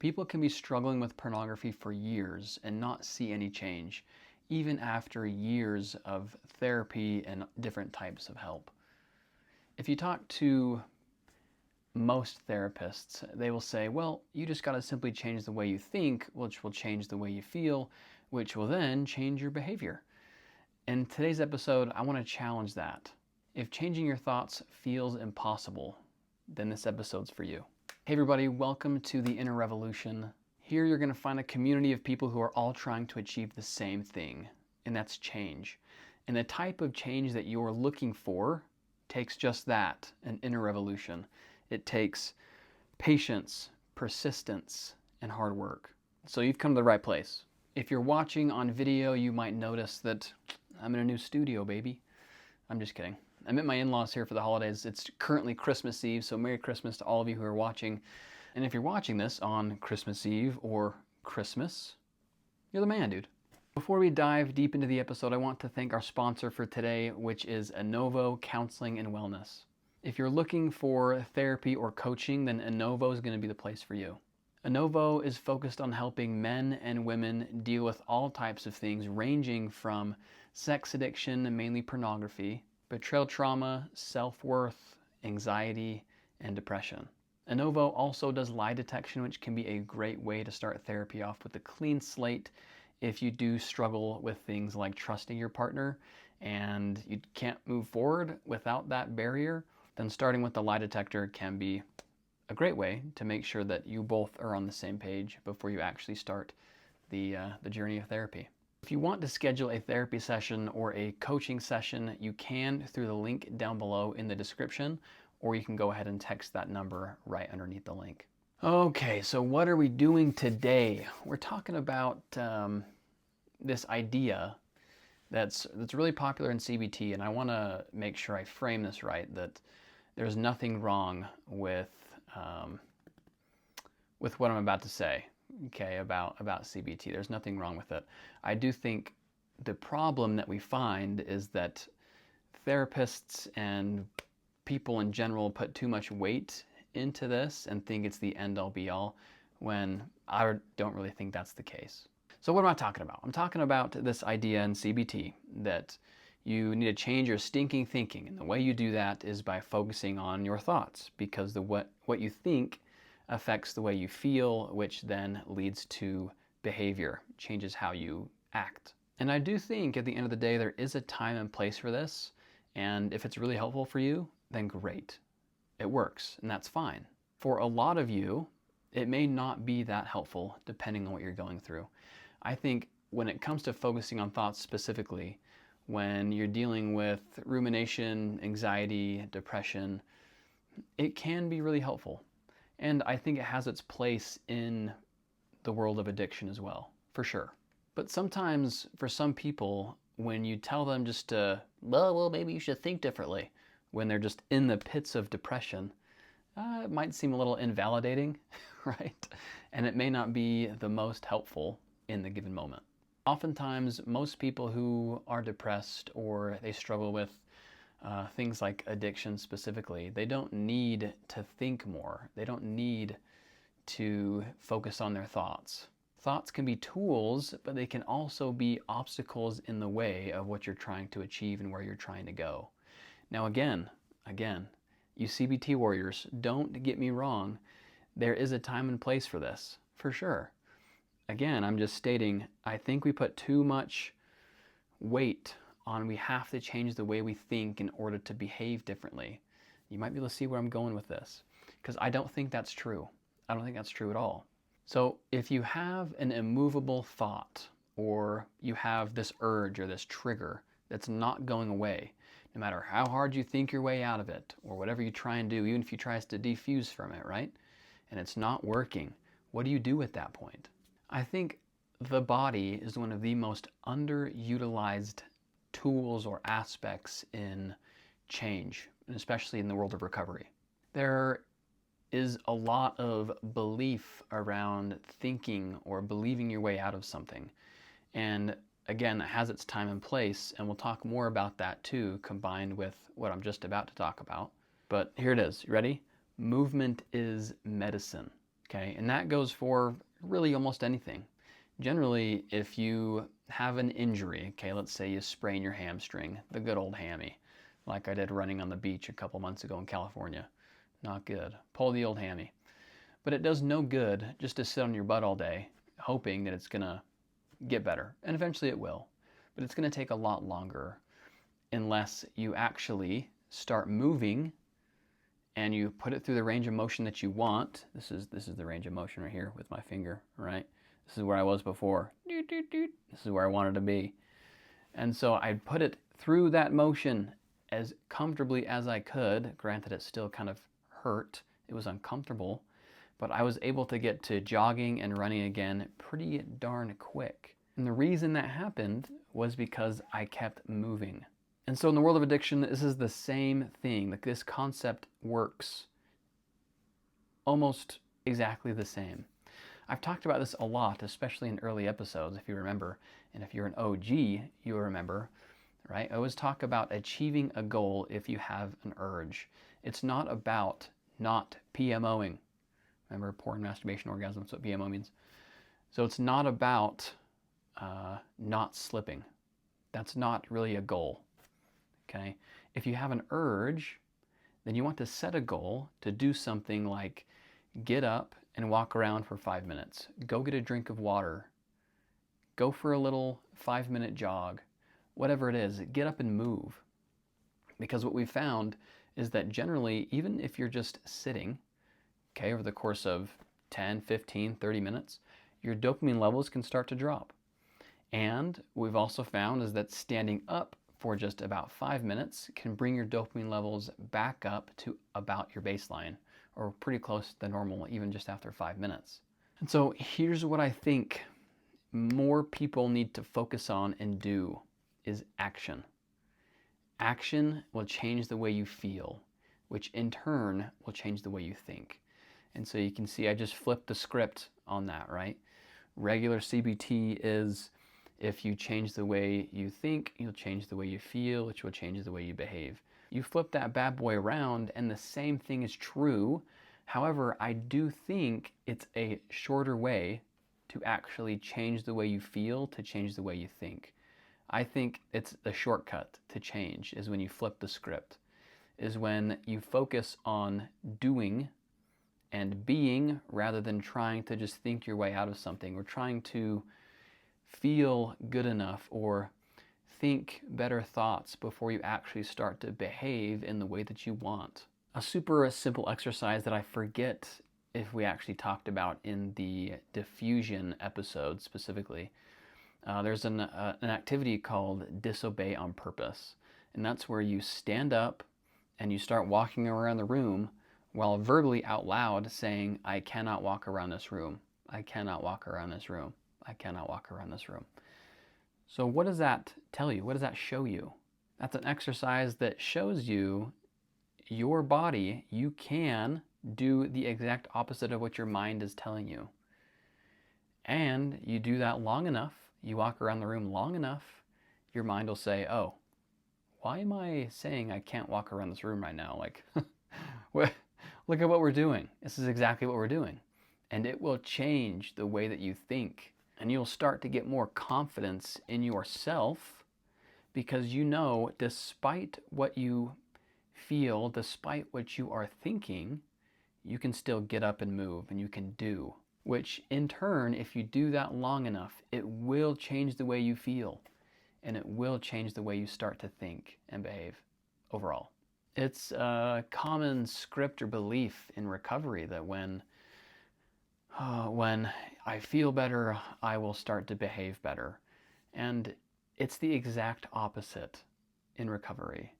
People can be struggling with pornography for years and not see any change, even after years of therapy and different types of help. If you talk to most therapists, they will say, well, you just got to simply change the way you think, which will change the way you feel, which will then change your behavior. In today's episode, I want to challenge that. If changing your thoughts feels impossible, then this episode's for you. Hey everybody, welcome to the Inner Revolution. Here you're going to find a community of people who are all trying to achieve the same thing, and that's change. And the type of change that you're looking for takes just that, an inner revolution. It takes patience, persistence, and hard work. So you've come to the right place. If you're watching on video, you might notice that I'm in a new studio, baby. I'm just kidding. I'm at my in-laws here for the holidays. It's currently Christmas Eve, so Merry Christmas to all of you who are watching. And if you're watching this on Christmas Eve or Christmas, you're the man, dude. Before we dive deep into the episode, I want to thank our sponsor for today, which is Enovo Counseling and Wellness. If you're looking for therapy or coaching, then Enovo is going to be the place for you. Enovo is focused on helping men and women deal with all types of things, ranging from sex addiction, mainly pornography, betrayal trauma, self-worth, anxiety, and depression. Enovo also does lie detection, which can be a great way to start therapy off with a clean slate if you do struggle with things like trusting your partner and you can't move forward without that barrier. Then starting with the lie detector can be a great way to make sure that you both are on the same page before you actually start the journey of therapy. If you want to schedule a therapy session or a coaching session, you can through the link down below in the description, or you can go ahead and text that number right underneath the link. Okay, so what are we doing today? We're talking about this idea that's really popular in CBT, and I want to make sure I frame this right, that there's nothing wrong with what I'm about to say, okay, about CBT. There's nothing wrong with it. I do think the problem that we find is that therapists and people in general put too much weight into this and think it's the end-all be-all, when I don't really think that's the case. So what am I talking about? I'm talking about this idea in CBT that you need to change your stinking thinking, and the way you do that is by focusing on your thoughts, because what you think affects the way you feel, which then leads to behavior, changes how you act. And I do think at the end of the day there is a time and place for this, and if it's really helpful for you, then great. It works, and that's fine. For a lot of you, it may not be that helpful depending on what you're going through. I think when it comes to focusing on thoughts specifically, when you're dealing with rumination, anxiety, depression, it can be really helpful. And I think it has its place in the world of addiction as well, for sure. But sometimes for some people, when you tell them just to, well, maybe you should think differently, when they're just in the pits of depression, it might seem a little invalidating, right? And it may not be the most helpful in the given moment. Oftentimes, most people who are depressed or they struggle with things like addiction specifically, they don't need to think more. They don't need to focus on their thoughts. Thoughts can be tools, but they can also be obstacles in the way of what you're trying to achieve and where you're trying to go. Now again, you CBT warriors, don't get me wrong. There is a time and place for this, for sure. Again, I'm just stating, I think we put too much weight on we have to change the way we think in order to behave differently. You might be able to see where I'm going with this, because I don't think that's true. I don't think that's true at all. So if you have an immovable thought, or you have this urge or this trigger that's not going away, no matter how hard you think your way out of it, or whatever you try and do, even if you try to defuse from it, right? And it's not working, what do you do at that point? I think the body is one of the most underutilized tools or aspects in change, and especially in the world of recovery. There is a lot of belief around thinking or believing your way out of something. And again, it has its time and place, and we'll talk more about that too, combined with what I'm just about to talk about. But here it is. You ready? Movement is medicine. Okay, and that goes for really almost anything. Generally, if you have an injury, okay, let's say you sprain your hamstring, the good old hammy, like I did running on the beach a couple months ago in California. Not good. Pull the old hammy. But it does no good just to sit on your butt all day hoping that it's going to get better. And eventually it will. But it's going to take a lot longer unless you actually start moving and you put it through the range of motion that you want. This is the range of motion right here with my finger, right? This is where I was before. This is where I wanted to be. And so I put it through that motion as comfortably as I could. Granted, it still kind of hurt. It was uncomfortable. But I was able to get to jogging and running again pretty darn quick. And the reason that happened was because I kept moving. And so in the world of addiction, this is the same thing. Like, this concept works almost exactly the same. I've talked about this a lot, especially in early episodes, if you remember. And if you're an OG, you'll remember, right? I always talk about achieving a goal if you have an urge. It's not about not PMOing. Remember, porn, masturbation, orgasm, that's what PMO means. So it's not about not slipping. That's not really a goal, okay? If you have an urge, then you want to set a goal to do something like get up and walk around for 5 minutes. Go get a drink of water. Go for a little 5-minute jog. Whatever it is, get up and move. Because what we found is that generally, even if you're just sitting, okay, over the course of 10, 15, 30 minutes, your dopamine levels can start to drop. And we've also found is that standing up for just about 5 minutes can bring your dopamine levels back up to about your baseline, or pretty close to normal, even just after 5 minutes. And so here's what I think more people need to focus on and do is action. Action will change the way you feel, which in turn will change the way you think. And so you can see I just flipped the script on that, right? Regular CBT is if you change the way you think, you'll change the way you feel, which will change the way you behave. You flip that bad boy around and the same thing is true. However, I do think it's a shorter way to actually change the way you feel, to change the way you think. I think it's the shortcut to change is when you flip the script, is when you focus on doing and being rather than trying to just think your way out of something or trying to feel good enough or think better thoughts before you actually start to behave in the way that you want. A super simple exercise that I forget if we actually talked about in the diffusion episode specifically, there's an activity called disobey on purpose. And that's where you stand up and you start walking around the room while verbally out loud saying, I cannot walk around this room. I cannot walk around this room. I cannot walk around this room. So what does that tell you? What does that show you? That's an exercise that shows you your body, you can do the exact opposite of what your mind is telling you. And you do that long enough, you walk around the room long enough, your mind will say, oh, why am I saying I can't walk around this room right now? Like, look at what we're doing. This is exactly what we're doing. And it will change the way that you think. And you'll start to get more confidence in yourself because you know, despite what you feel, despite what you are thinking, you can still get up and move and you can do. Which in turn, if you do that long enough, it will change the way you feel and it will change the way you start to think and behave overall. It's a common script or belief in recovery that when I feel better, I will start to behave better. And it's the exact opposite in recovery.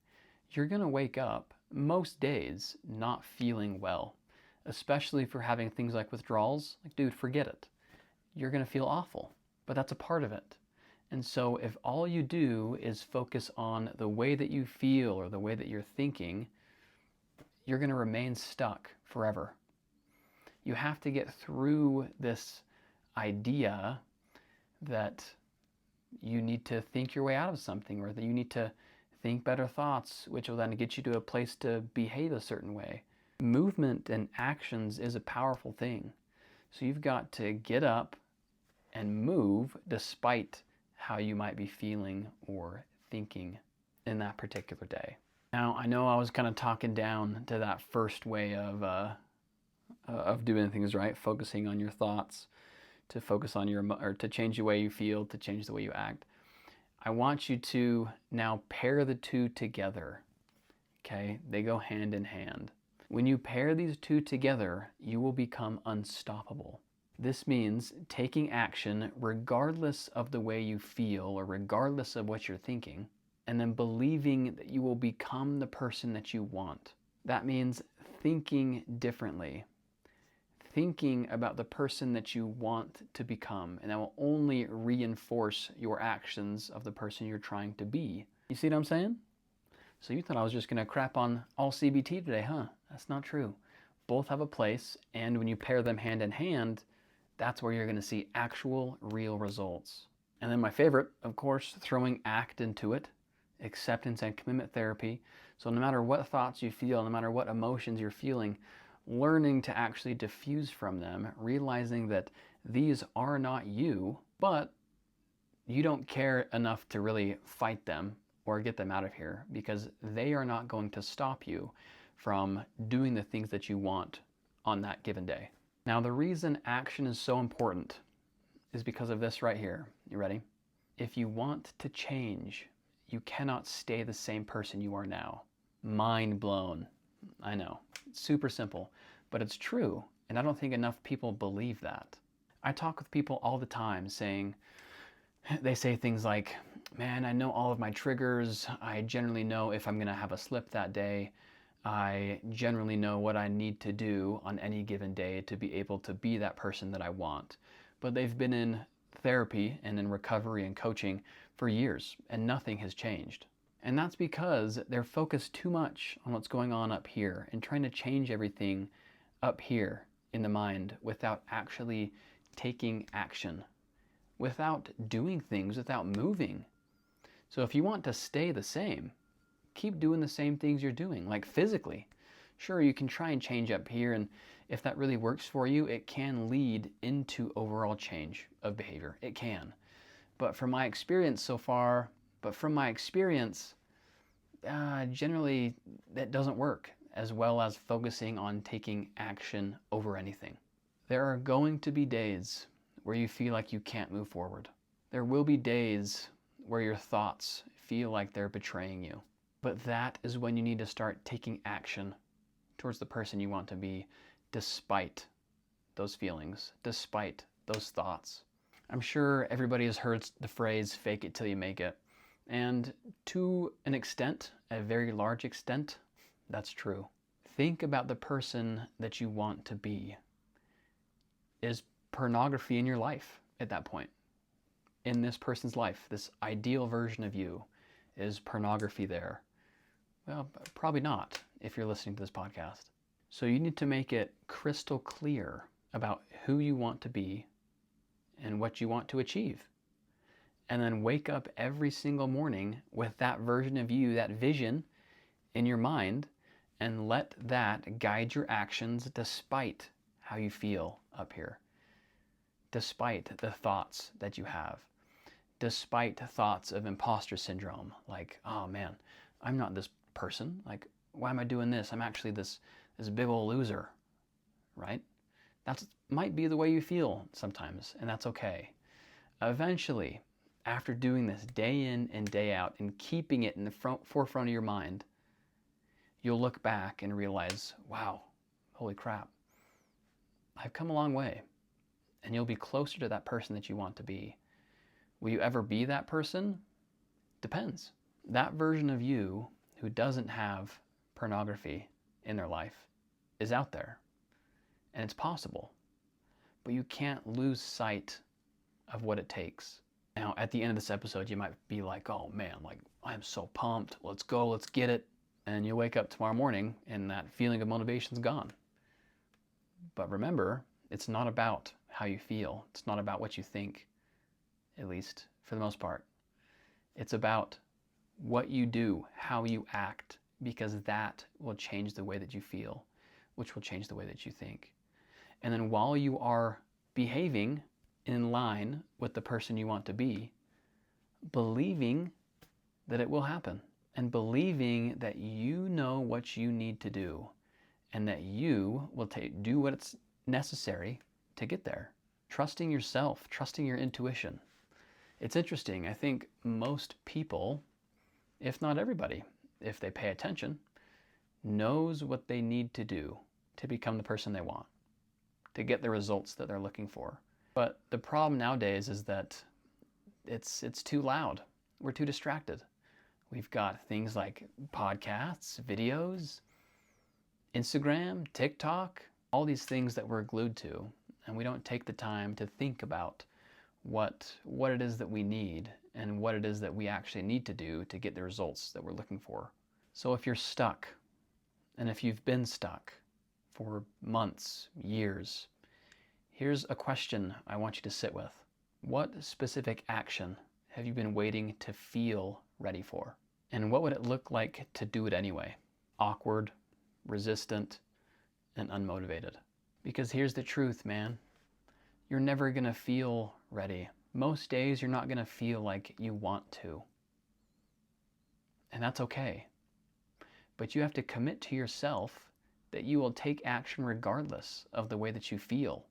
You're going to wake up most days not feeling well, especially if you're having things like withdrawals. Like, dude, forget it. You're going to feel awful, but that's a part of it. And so if all you do is focus on the way that you feel or the way that you're thinking, you're going to remain stuck forever. You have to get through this idea that you need to think your way out of something or that you need to think better thoughts, which will then get you to a place to behave a certain way. Movement and actions is a powerful thing. So you've got to get up and move despite how you might be feeling or thinking in that particular day. Now, I know I was kind of talking down to that first way of doing things, right? Focusing on your thoughts, to focus on or to change the way you feel, to change the way you act. I want you to now pair the two together, okay? They go hand in hand. When you pair these two together, you will become unstoppable. This means taking action regardless of the way you feel or regardless of what you're thinking, and then believing that you will become the person that you want. That means thinking differently, thinking about the person that you want to become, and that will only reinforce your actions of the person you're trying to be. You see what I'm saying? So you thought I was just gonna crap on all CBT today, huh? That's not true. Both have a place, and when you pair them hand in hand, that's where you're gonna see actual, real results. And then my favorite, of course, throwing ACT into it, acceptance and commitment therapy. So no matter what thoughts you feel, no matter what emotions you're feeling, learning to actually diffuse from them, realizing that these are not you, but you don't care enough to really fight them or get them out of here, because they are not going to stop you from doing the things that you want on that given day. Now, the reason action is so important is because of this right here. You ready? If you want to change, you cannot stay the same person you are now. Mind blown. I know, it's super simple, but it's true, and I don't think enough people believe that. I talk with people all the time they say things like, man, I know all of my triggers. I generally know if I'm gonna have a slip that day. I generally know what I need to do on any given day to be able to be that person that I want. But they've been in therapy and in recovery and coaching for years, and nothing has changed. And that's because they're focused too much on what's going on up here and trying to change everything up here in the mind without actually taking action, without doing things, without moving. So if you want to stay the same, keep doing the same things you're doing, like physically. Sure, you can try and change up here, and if that really works for you, it can lead into overall change of behavior. It can. But from my experience, generally that doesn't work as well as focusing on taking action over anything. There are going to be days where you feel like you can't move forward. There will be days where your thoughts feel like they're betraying you. But that is when you need to start taking action towards the person you want to be, despite those feelings, despite those thoughts. I'm sure everybody has heard the phrase, fake it till you make it. And to an extent, a very large extent, that's true. Think about the person that you want to be. Is pornography in your life at that point? In this person's life, this ideal version of you, is pornography there? Well, probably not if you're listening to this podcast. So you need to make it crystal clear about who you want to be and what you want to achieve. And then wake up every single morning with that version of you, that vision in your mind, and let that guide your actions despite how you feel up here, despite the thoughts that you have, despite thoughts of imposter syndrome, like, oh man, I'm not this person. Like, why am I doing this? I'm actually this big old loser, right? That might be the way you feel sometimes, and that's okay. Eventually, after doing this day in and day out and keeping it in the forefront of your mind, you'll look back and realize, wow, holy crap, I've come a long way. And you'll be closer to that person that you want to be. Will you ever be that person? Depends. That version of you who doesn't have pornography in their life is out there. And it's possible. But you can't lose sight of what it takes. Now, at the end of this episode, you might be like, oh man, like, I am so pumped. Let's go, let's get it. And you wake up tomorrow morning and that feeling of motivation's gone. But remember, it's not about how you feel. It's not about what you think, at least for the most part. It's about what you do, how you act, because that will change the way that you feel, which will change the way that you think. And then while you are behaving in line with the person you want to be, believing that it will happen, and believing that you know what you need to do and that you will do what's necessary to get there. Trusting yourself, trusting your intuition. It's interesting. I think most people, if not everybody, if they pay attention, knows what they need to do to become the person they want, to get the results that they're looking for. But the problem nowadays is that it's too loud. We're too distracted. We've got things like podcasts, videos, Instagram, TikTok, all these things that we're glued to, and we don't take the time to think about what it is that we need and what it is that we actually need to do to get the results that we're looking for. So if you're stuck, and if you've been stuck for months, years, here's a question I want you to sit with. What specific action have you been waiting to feel ready for? And what would it look like to do it anyway? Awkward, resistant, and unmotivated. Because here's the truth, man. You're never gonna feel ready. Most days you're not gonna feel like you want to. And that's okay. But you have to commit to yourself that you will take action regardless of the way that you feel.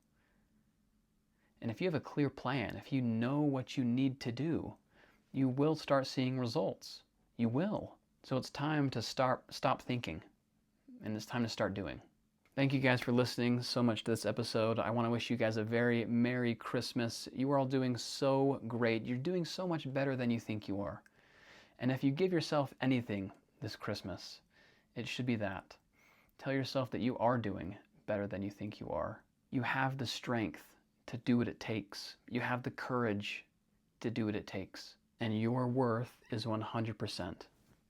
And if you have a clear plan, if you know what you need to do, you will start seeing results. You will. So it's time to stop thinking, and it's time to start doing. Thank you guys for listening so much to this episode. I want to wish you guys a very Merry Christmas. You are all doing so great. You're doing so much better than you think you are. And if you give yourself anything this Christmas, it should be that. Tell yourself that you are doing better than you think you are. You have the strength to do what it takes. You have the courage to do what it takes. And your worth is 100%,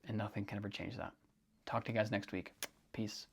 and nothing can ever change that. Talk to you guys next week. Peace.